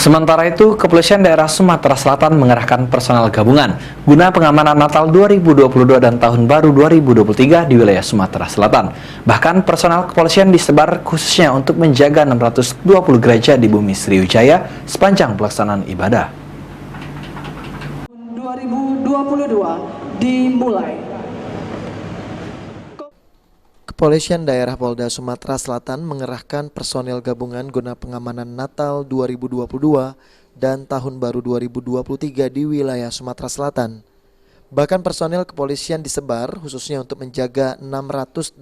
Sementara itu, Kepolisian Daerah Sumatera Selatan mengerahkan personel gabungan guna pengamanan Natal 2022 dan Tahun Baru 2023 di wilayah Sumatera Selatan. Bahkan personel kepolisian disebar khususnya untuk menjaga 620 gereja di Bumi Sriwijaya sepanjang pelaksanaan ibadah. 2022 dimulai. Kepolisian Daerah Polda Sumatera Selatan mengerahkan personel gabungan guna pengamanan Natal 2022 dan Tahun Baru 2023 di wilayah Sumatera Selatan. Bahkan personel kepolisian disebar khususnya untuk menjaga 620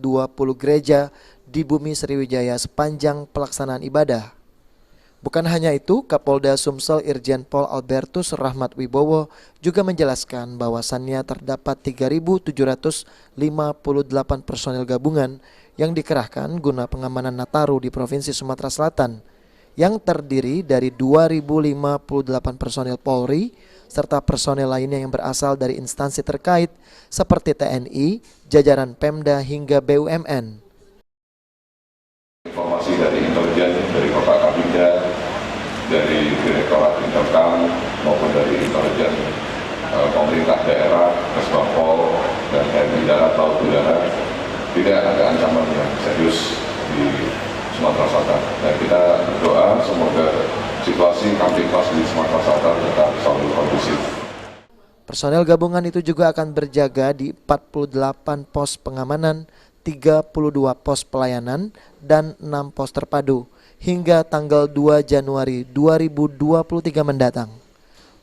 gereja di Bumi Sriwijaya sepanjang pelaksanaan ibadah. Bukan hanya itu, Kapolda Sumsel Irjen Pol Albertus Rahmat Wibowo juga menjelaskan bahwasannya terdapat 3.758 personel gabungan yang dikerahkan guna pengamanan Nataru di Provinsi Sumatera Selatan, yang terdiri dari 2.058 personel Polri serta personel lainnya yang berasal dari instansi terkait seperti TNI, jajaran Pemda hingga BUMN. Informasi dari intelijen, dari Bapak Kabinda, dari Direktorat Intelkam maupun dari intelijen pemerintah daerah, Kesbangpol, dan TNI Darat, Laut, Udara, tidak ada ancaman yang serius di Sumatera Selatan. Dan kita berdoa semoga situasi Kamtipmas di Sumatera Selatan tetap selalu kondusif. Personel gabungan itu juga akan berjaga di 48 pos pengamanan, 32 pos pelayanan, dan 6 pos terpadu hingga tanggal 2 Januari 2023 mendatang.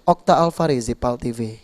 Okta Alfarizi, PAL TV.